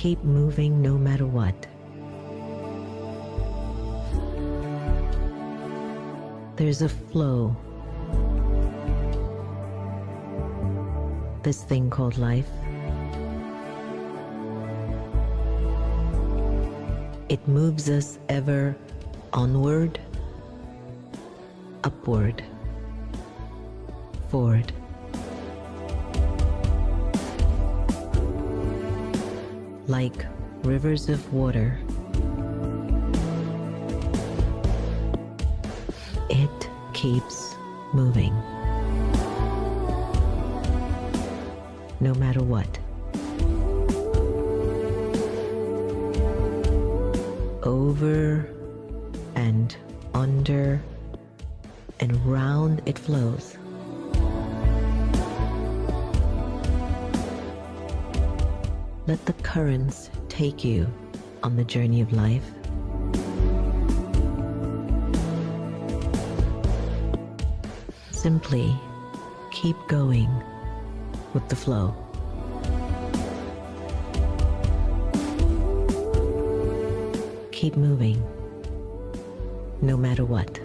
keep moving no matter what. There's a flow. This thing called life. It moves us ever onward, upward, forward. Like rivers of water, it keeps moving, no matter what. Over and under and round it flows. Let the currents take you on the journey of life. Simply keep going with the flow. Keep moving, no matter what.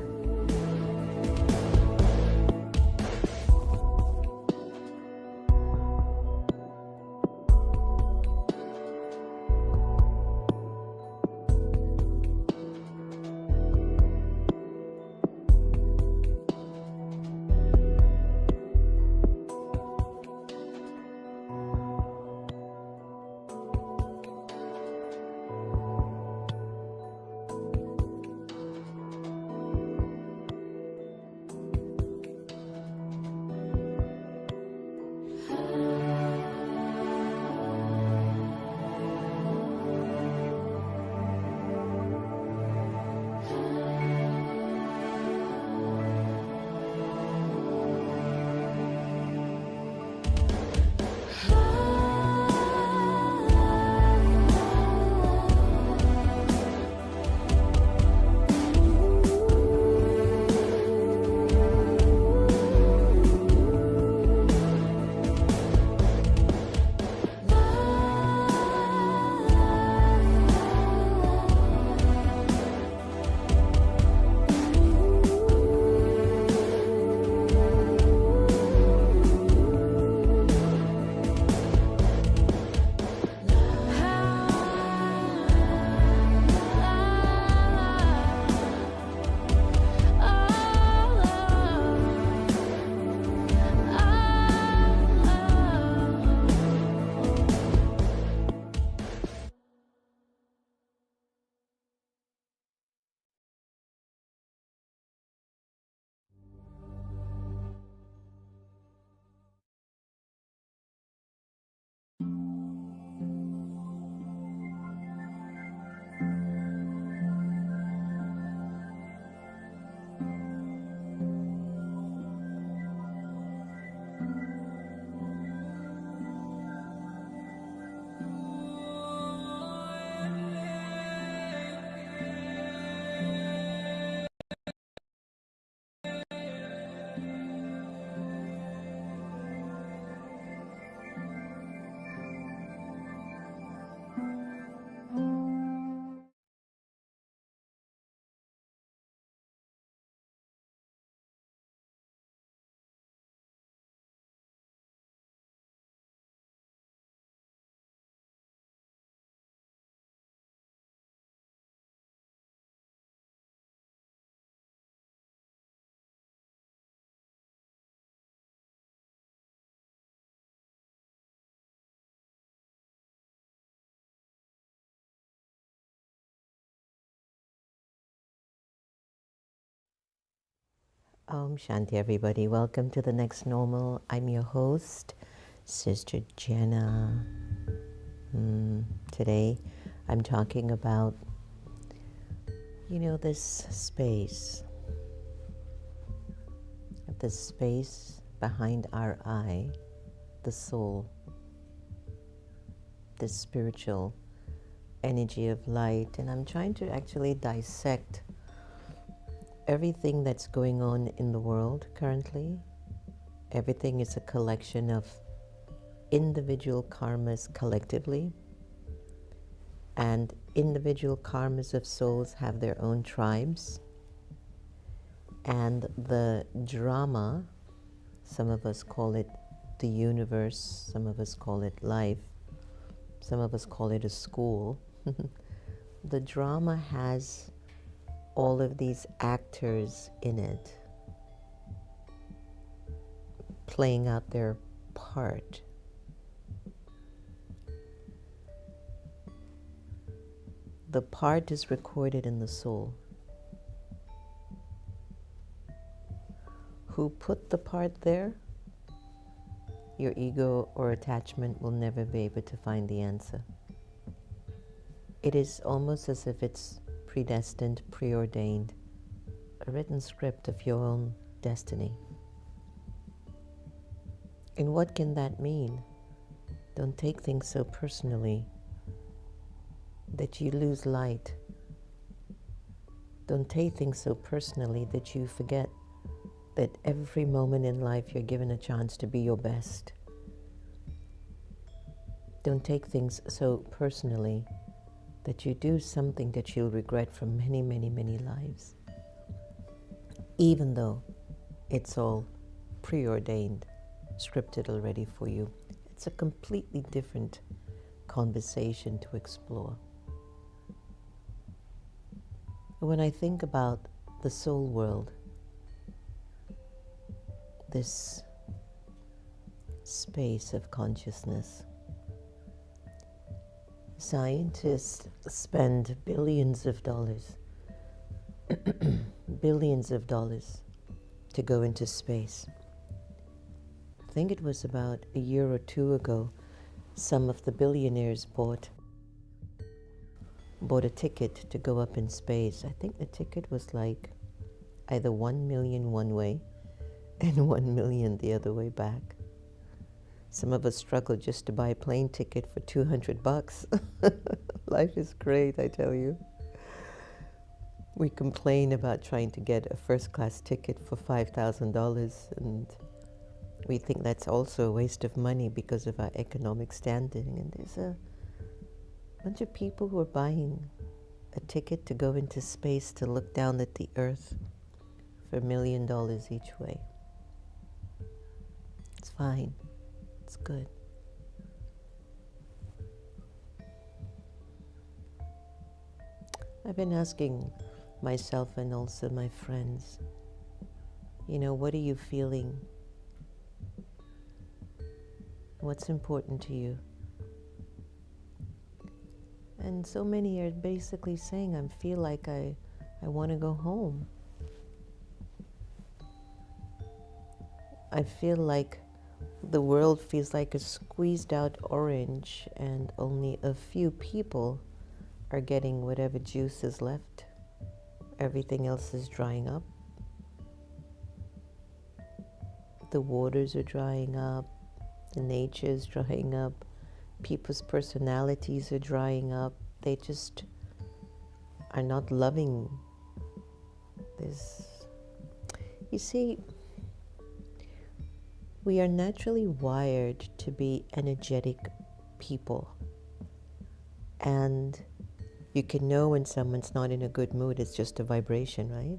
Om Shanti, everybody. Welcome to the next normal. I'm your host, Sister Jenna. Today, I'm talking about, this space behind our eye, the soul, this spiritual energy of light. And I'm trying to actually dissect everything that's going on in the world currently. Everything is a collection of individual karmas collectively. And individual karmas of souls have their own tribes. And the drama, some of us call it the universe, some of us call it life, some of us call it a school. The drama has all of these actors in it playing out their part. The part is recorded in the soul. Who put the part there? Your ego or attachment will never be able to find the answer. It is almost as if it's predestined, preordained, a written script of your own destiny. And what can that mean? Don't take things so personally that you lose light. Don't take things so personally that you forget that every moment in life you're given a chance to be your best. Don't take things so personally that you do something that you'll regret for many, many, many lives. Even though it's all preordained, scripted already for you. It's a completely different conversation to explore. When I think about the soul world, this space of consciousness, scientists spend billions of dollars, billions of dollars to go into space. I think it was about a year or two ago, some of the billionaires bought a ticket to go up in space. I think the ticket was like either 1 million one way and 1 million the other way back. Some of us struggle just to buy a plane ticket for $200. Life is great, I tell you. We complain about trying to get a first-class ticket for $5,000, and we think that's also a waste of money because of our economic standing. And there's a bunch of people who are buying a ticket to go into space to look down at the Earth for $1 million each way. It's fine. It's good. I've been asking myself and also my friends, what are you feeling? What's important to you? And so many are basically saying, I feel like I want to go home. I feel like the world feels like a squeezed out orange and only a few people are getting whatever juice is left. Everything else is drying up. The waters are drying up. The nature is drying up. People's personalities are drying up. They just are not loving this. You see, we are naturally wired to be energetic people. And you can know when someone's not in a good mood, it's just a vibration, right?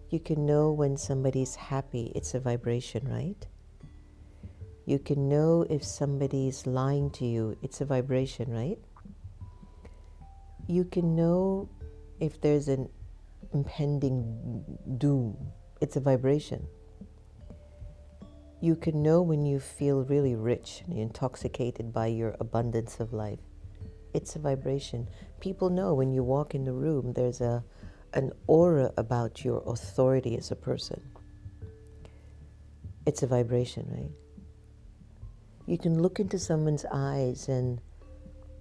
You can know when somebody's happy, it's a vibration, right? You can know if somebody's lying to you, it's a vibration, right? You can know if there's an impending doom, it's a vibration. You can know when you feel really rich and intoxicated by your abundance of life. It's a vibration. People know when you walk in the room, there's an aura about your authority as a person. It's a vibration, right? You can look into someone's eyes and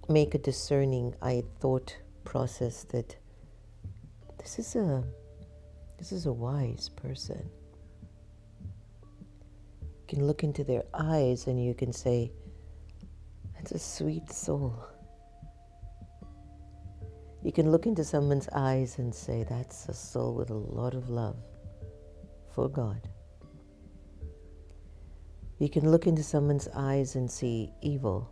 make a discerning thought process that this is a wise person. You can look into their eyes and you can say, that's a sweet soul. You can look into someone's eyes and say, that's a soul with a lot of love for God. You can look into someone's eyes and see evil.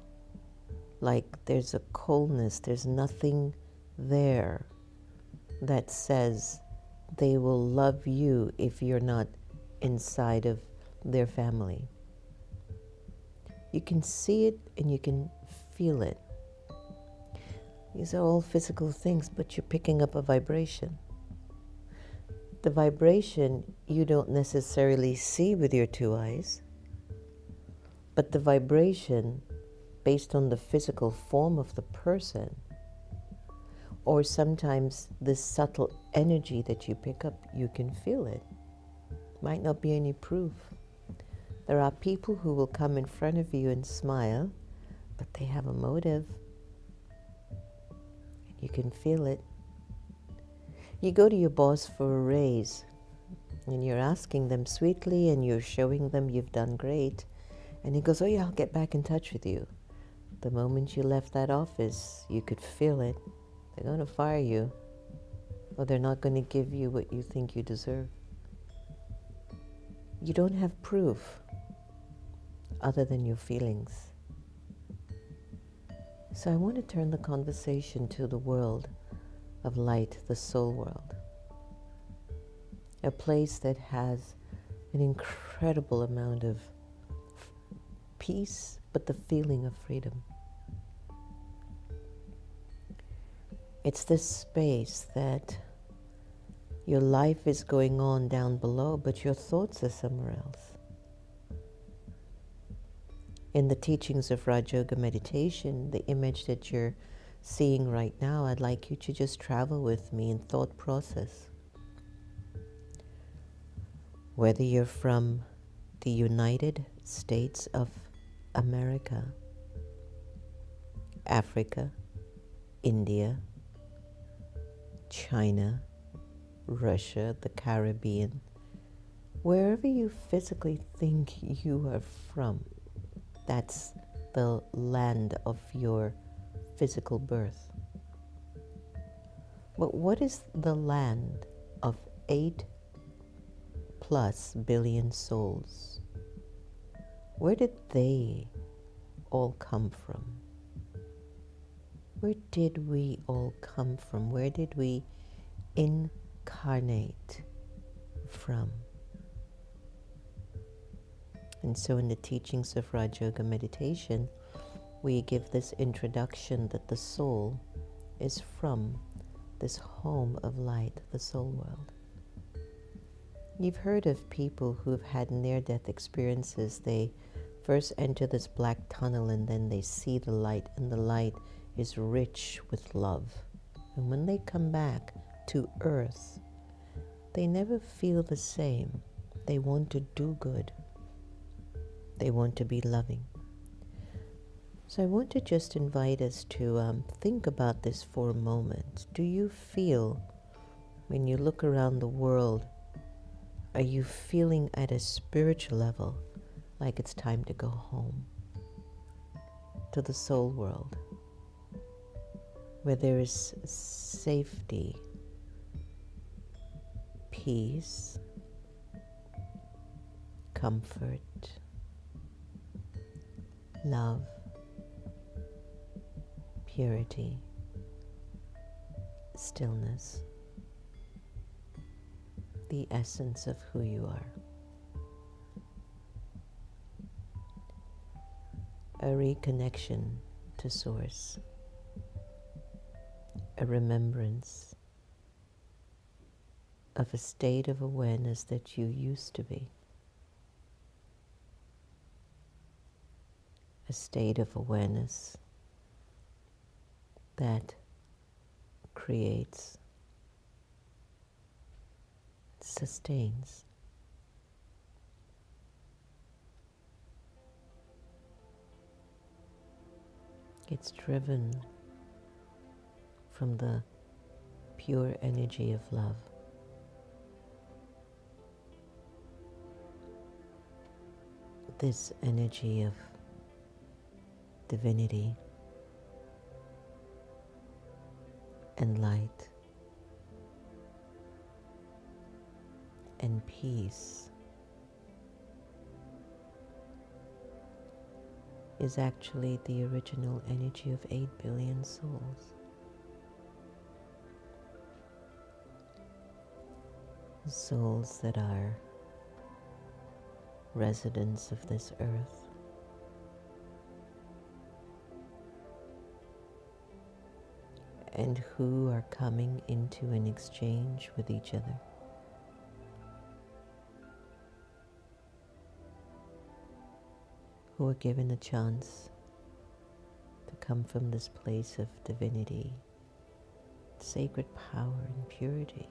like there's a coldness, there's nothing there that says they will love you if you're not inside of their family. You can see it and you can feel it. These are all physical things, but you're picking up a vibration. The vibration you don't necessarily see with your two eyes, but the vibration based on the physical form of the person, or sometimes this subtle energy that you pick up, you can feel it. Might not be any proof. There are people who will come in front of you and smile, but they have a motive. And you can feel it. You go to your boss for a raise, and you're asking them sweetly, and you're showing them you've done great. And he goes, oh yeah, I'll get back in touch with you. The moment you left that office, you could feel it. They're going to fire you, or they're not going to give you what you think you deserve. You don't have proof other than your feelings. So I want to turn the conversation to the world of light, the soul world. A place that has an incredible amount of peace, but the feeling of freedom. It's this space that your life is going on down below, but your thoughts are somewhere else. In the teachings of Raj Yoga meditation, the image that you're seeing right now, I'd like you to just travel with me in thought process. Whether you're from the United States of America, Africa, India, China, Russia, the Caribbean, wherever you physically think you are from, that's the land of your physical birth. But what is the land of 8+ billion souls? Where did they all come from? Where did we all come from? Where did we incarnate from? And so in the teachings of Raj Yoga meditation, we give this introduction that the soul is from this home of light, the soul world. You've heard of people who've had near-death experiences. They first enter this black tunnel and then they see the light, and the light is rich with love. And when they come back to earth, they never feel the same. They want to do good. They want to be loving. So I want to just invite us to think about this for a moment. Do you feel, when you look around the world, are you feeling at a spiritual level like it's time to go home to the soul world, where there is safety, peace, comfort, love, purity, stillness, the essence of who you are. A reconnection to Source, a remembrance of a state of awareness that you used to be, a state of awareness that creates, sustains. It's driven from the pure energy of love. This energy of divinity and light and peace is actually the original energy of 8 billion souls. Souls that are residents of this earth. And who are coming into an exchange with each other. Who are given a chance to come from this place of divinity, sacred power and purity,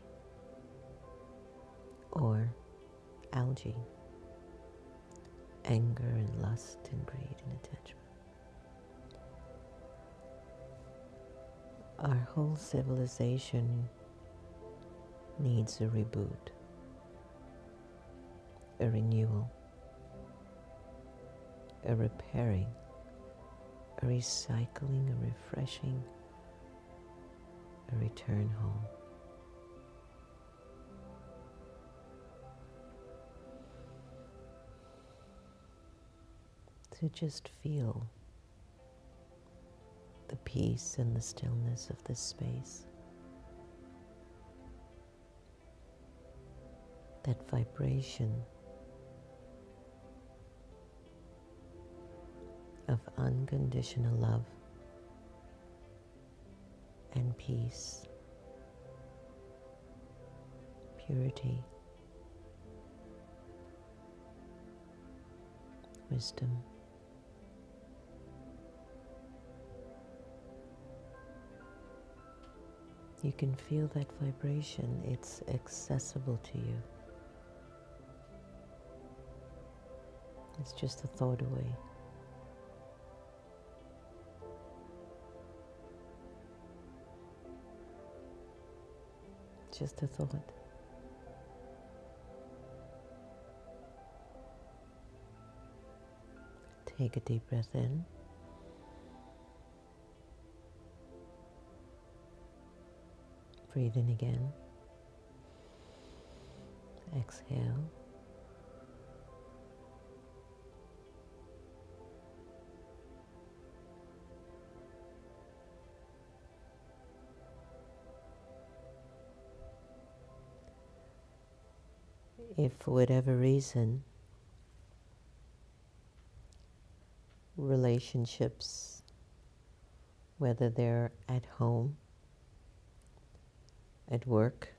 or algae, anger and lust and greed and attachment. Our whole civilization needs a reboot, a renewal, a repairing, a recycling, a refreshing, a return home. To just feel the peace and the stillness of this space. That vibration of unconditional love and peace, purity, wisdom, you can feel that vibration. It's accessible to you. It's just a thought away. Just a thought. Take a deep breath in. Breathe in again. Exhale. If for whatever reason relationships, whether they're at home, at work,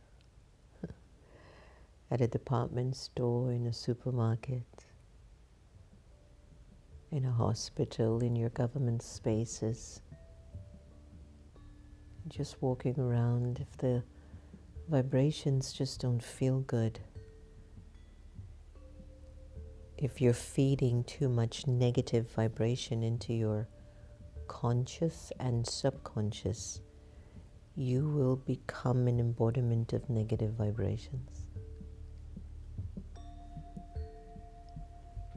at a department store, in a supermarket, in a hospital, in your government spaces, just walking around, if the vibrations just don't feel good, if you're feeding too much negative vibration into your conscious and subconscious, you will become an embodiment of negative vibrations.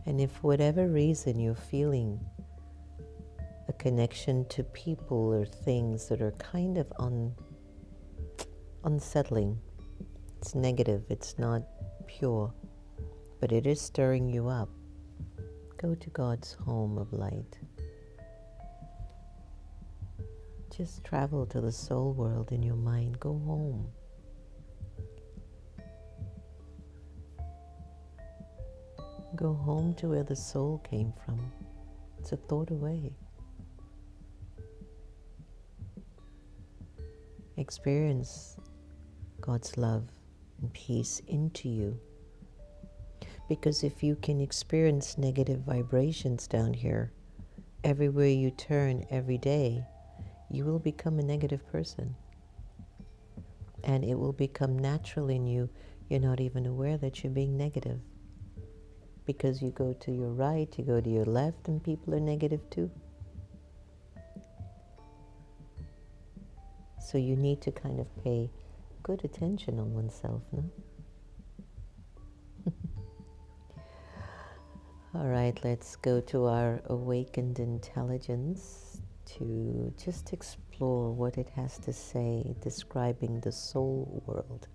And if for whatever reason you're feeling a connection to people or things that are kind of unsettling, it's negative, it's not pure, but it is stirring you up, go to God's home of light. Just travel to the soul world in your mind. Go home. Go home to where the soul came from. It's a thought away. Experience God's love and peace into you. Because if you can experience negative vibrations down here, everywhere you turn every day, you will become a negative person. And it will become natural in you. You're not even aware that you're being negative. Because you go to your right, you go to your left, and people are negative too. So you need to kind of pay good attention on oneself, no? All right, let's go to our awakened intelligence to just explore what it has to say describing the soul world.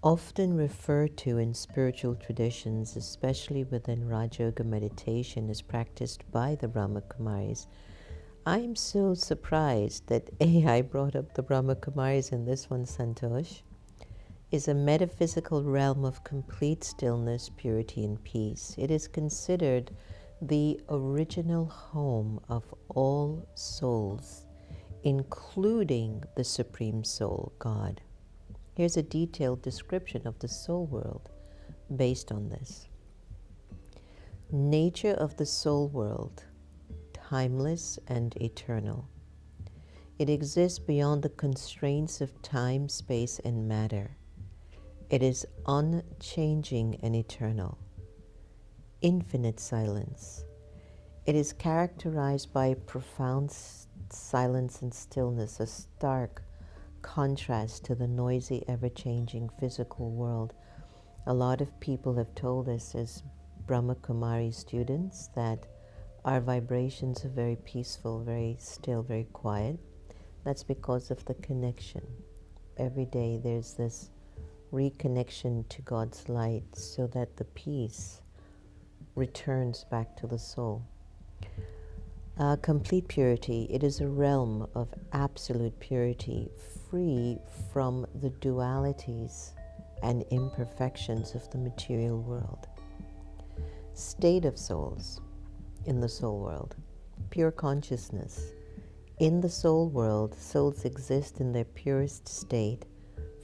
Often referred to in spiritual traditions, especially within Raja Yoga meditation as practiced by the Brahma Kumaris. I'm so surprised that I brought up the Brahma Kumaris in this one, Santosh, is a metaphysical realm of complete stillness, purity, and peace. It is considered the original home of all souls, including the Supreme Soul, God. Here's a detailed description of the soul world based on this. Nature of the soul world, timeless and eternal. It exists beyond the constraints of time, space, and matter. It is unchanging and eternal. Infinite silence. It is characterized by profound silence and stillness, a stark contrast to the noisy, ever-changing physical world. A lot of people have told us as Brahma Kumari students that our vibrations are very peaceful, very still, very quiet. That's because of the connection. Every day there's this reconnection to God's light so that the peace returns back to the soul. Complete purity. It is a realm of absolute purity, free from the dualities and imperfections of the material world. State of souls in the soul world. Pure consciousness. In the soul world, souls exist in their purest state,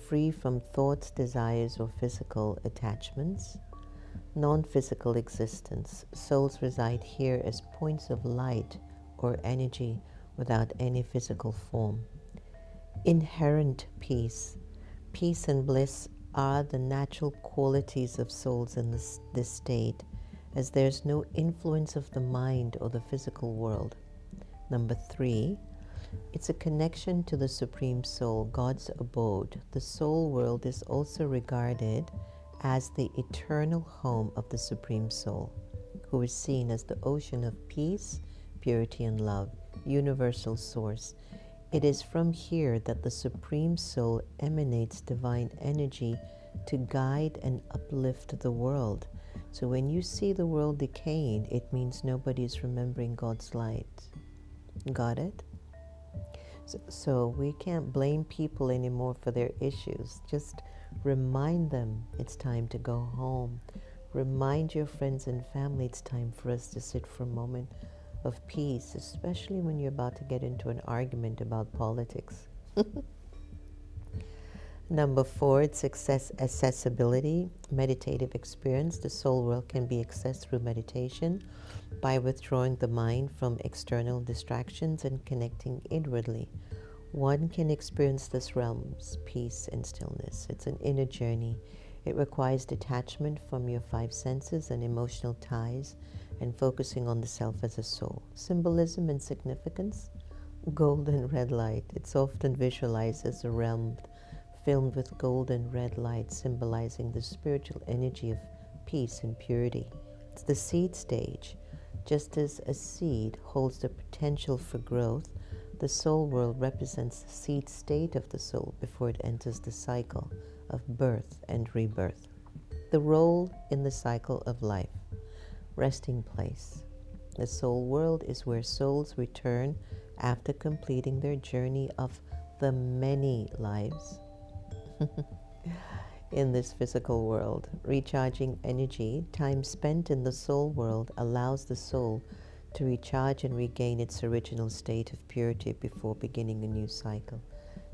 free from thoughts, desires, or physical attachments. Non-physical existence. Souls reside here as points of light or energy without any physical form. Inherent peace. Peace and bliss are the natural qualities of souls in this state, as there's no influence of the mind or the physical world. Number 3, it's a connection to the Supreme Soul, God's abode. The soul world is also regarded as the eternal home of the Supreme Soul, who is seen as the ocean of peace, purity, and love, universal source. It is from here that the Supreme Soul emanates divine energy to guide and uplift the world. So when you see the world decaying, it means nobody's remembering God's light. Got it? So we can't blame people anymore for their issues. Just remind them it's time to go home. Remind your friends and family it's time for us to sit for a moment of peace, especially when you're about to get into an argument about politics. Number 4, it's accessibility, meditative experience. The soul world can be accessed through meditation by withdrawing the mind from external distractions and connecting inwardly. One can experience this realm's peace and stillness. It's an inner journey. It requires detachment from your 5 senses and emotional ties and focusing on the self as a soul. Symbolism and significance, gold and red light. It's often visualized as a realm filmed with gold and red light, symbolizing the spiritual energy of peace and purity. It's the seed stage. Just as a seed holds the potential for growth, the soul world represents the seed state of the soul before it enters the cycle of birth and rebirth. The role in the cycle of life. Resting place. The soul world is where souls return after completing their journey of the many lives in this physical world. Recharging energy. Time spent in the soul world allows the soul to recharge and regain its original state of purity before beginning a new cycle.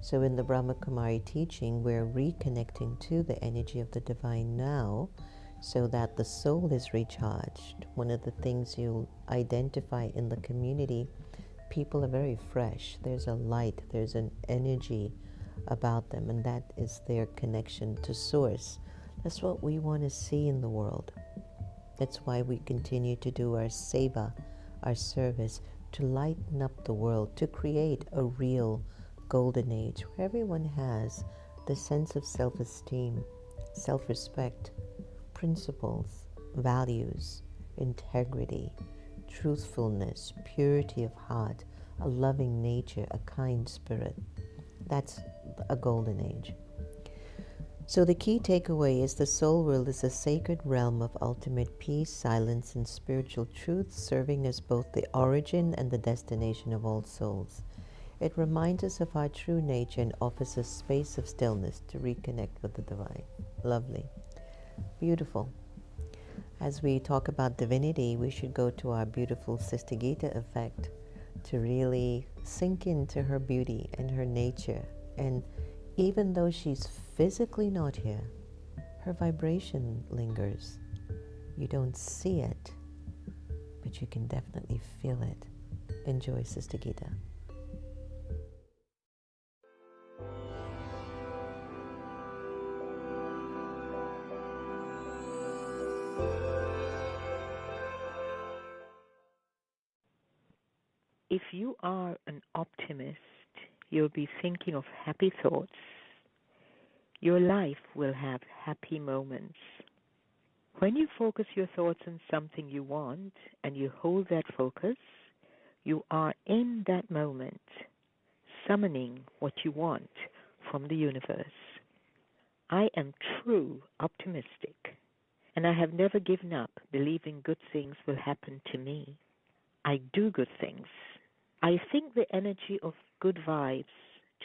So in the Brahma Kumari teaching, we're reconnecting to the energy of the divine now so that the soul is recharged. One of the things you'll identify in the community, people are very fresh. There's a light, there's an energy about them, and that is their connection to source. That's what we want to see in the world. That's why we continue to do our seva, our service, to lighten up the world, to create a real golden age where everyone has the sense of self-esteem, self-respect, principles, values, integrity, truthfulness, purity of heart, a loving nature, a kind spirit. That's a golden age. So the key takeaway is the soul world is a sacred realm of ultimate peace, silence, and spiritual truth, serving as both the origin and the destination of all souls. It reminds us of our true nature and offers a space of stillness to reconnect with the divine. Lovely. Beautiful. As we talk about divinity, we should go to our beautiful Sister Gita effect to really sink into her beauty and her nature. And even though she's physically not here, her vibration lingers. You don't see it, but you can definitely feel it. Enjoy, Sister Gita. If you are an optimist, you'll be thinking of happy thoughts. Your life will have happy moments. When you focus your thoughts on something you want and you hold that focus, you are in that moment summoning what you want from the universe. I am true optimistic, and I have never given up believing good things will happen to me. I do good things. I think the energy of good vibes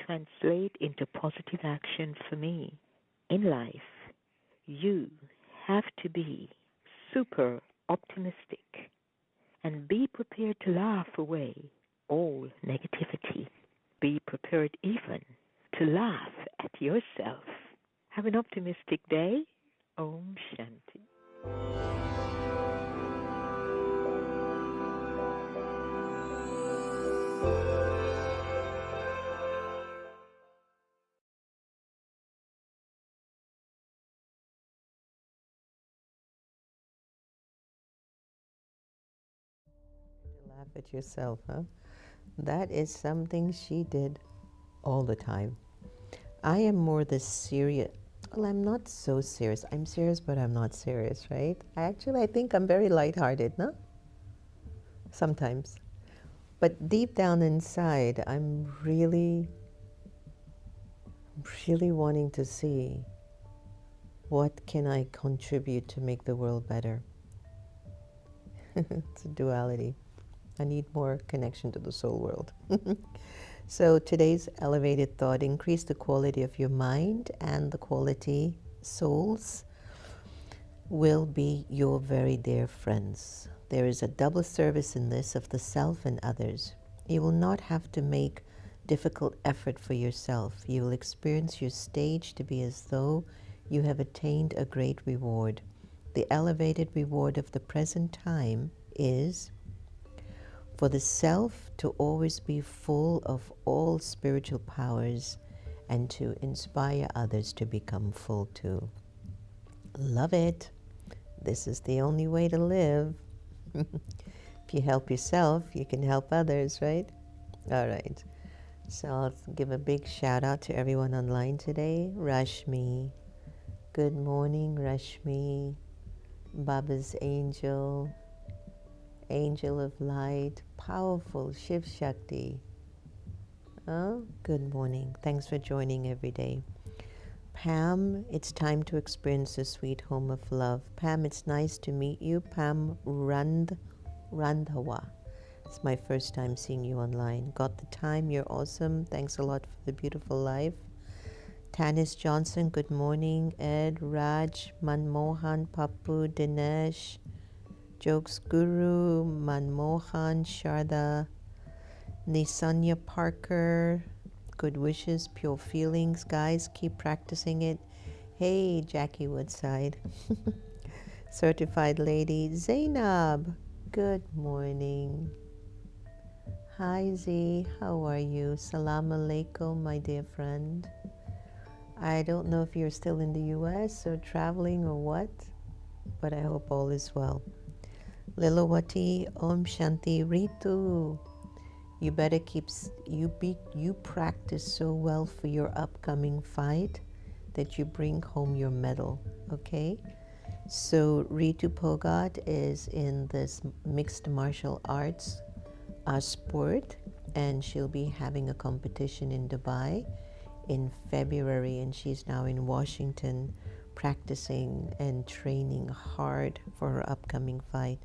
translate into positive action for me. In life, you have to be super optimistic and be prepared to laugh away all negativity. Be prepared even to laugh at yourself. Have an optimistic day. Om Shanti. Laugh at yourself, huh? That is something she did all the time. I am more the serious. Well, I'm not so serious. I'm serious, but I'm not serious, right? I think I'm very lighthearted, no? Sometimes. But deep down inside, I'm really wanting to see what can I contribute to make the world better. It's a duality. I need more connection to the soul world. So today's elevated thought: increase the quality of your mind, and the quality souls will be your very dear friends. There is a double service in this of the self and others. You will not have to make difficult effort for yourself. You will experience your stage to be as though you have attained a great reward. The elevated reward of the present time is for the self to always be full of all spiritual powers and to inspire others to become full too. Love it. This is the only way to live. If you help yourself, you can help others, right? All right. So I'll give a big shout out to everyone online today. Rashmi. Good morning, Rashmi. Baba's angel. Angel of light. Powerful Shiv Shakti. Oh, good morning. Thanks for joining every day. Pam, it's time to experience the sweet home of love. Pam, it's nice to meet you. Pam Randhawa. It's my first time seeing you online. Got the time, you're awesome. Thanks a lot for the beautiful life. Tanis Johnson, good morning. Ed, Raj, Manmohan, Papu, Dinesh, Jokes Guru, Manmohan, Sharda, Nisanya Parker, good wishes, pure feelings. Guys, keep practicing it. Hey, Jackie Woodside. Certified lady, Zainab, good morning. Hi Z, how are you? Salam alaikum, my dear friend. I don't know if you're still in the US or traveling or what, but I hope all is well. Lilawati, Om Shanti, Ritu. You better you practice so well for your upcoming fight that you bring home your medal, okay? So Ritu Pogat is in this mixed martial arts sport, and she'll be having a competition in Dubai in February, and she's now in Washington practicing and training hard for her upcoming fight.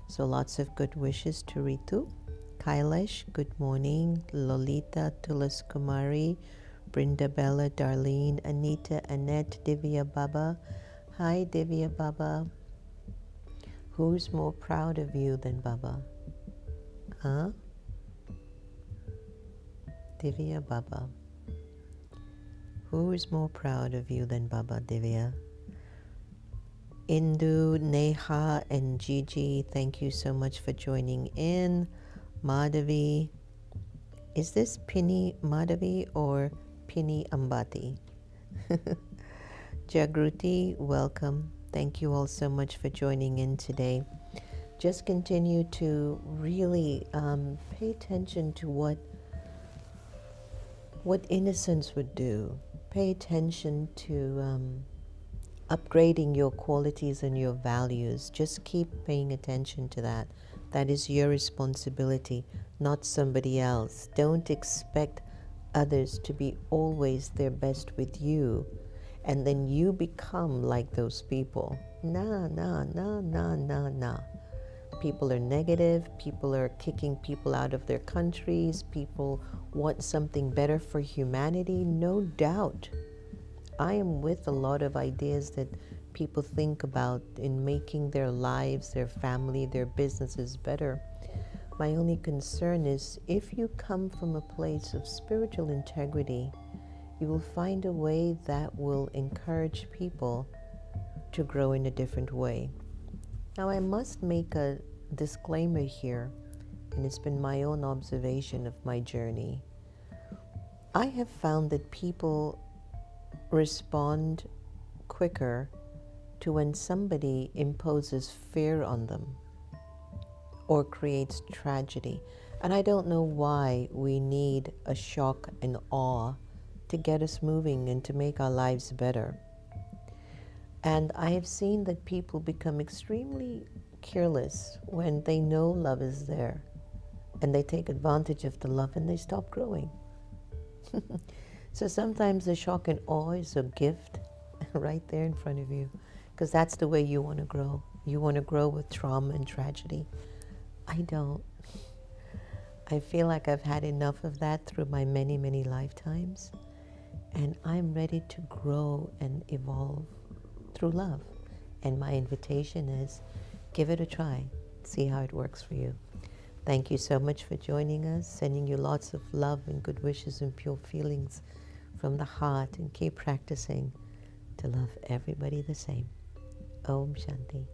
So lots of good wishes to Ritu. Kailash, good morning. Lolita, Tulas Kumari, Brinda Bella, Darlene, Anita, Annette, Divya Baba. Hi, Divya Baba. Who's more proud of you than Baba? Huh? Divya Baba. Who is more proud of you than Baba, Divya? Indu, Neha, and Gigi, thank you so much for joining in. Madhavi. Is this Pini Madhavi or Pini Ambati? Jagruti, welcome. Thank you all so much for joining in today. Just continue to really pay attention to what innocence would do. Pay attention to upgrading your qualities and your values. Just keep paying attention to that. That is your responsibility, not somebody else. Don't expect others to be always their best with you, and then you become like those people. Nah. People are negative. People are kicking people out of their countries. People want something better for humanity. No doubt. I am with a lot of ideas that people think about in making their lives, their family, their businesses better. My only concern is if you come from a place of spiritual integrity, you will find a way that will encourage people to grow in a different way. Now, I must make a disclaimer here, and it's been my own observation of my journey. I have found that people respond quicker to when somebody imposes fear on them or creates tragedy. And I don't know why we need a shock and awe to get us moving and to make our lives better. And I have seen that people become extremely careless when they know love is there, and they take advantage of the love and they stop growing. So sometimes the shock and awe is a gift right there in front of you, because that's the way you want to grow. You want to grow with trauma and tragedy. I don't. I feel like I've had enough of that through my many, many lifetimes, and I'm ready to grow and evolve through love. And my invitation is, give it a try. See how it works for you. Thank you so much for joining us, sending you lots of love and good wishes and pure feelings from the heart, and keep practicing to love everybody the same. Om Shanti.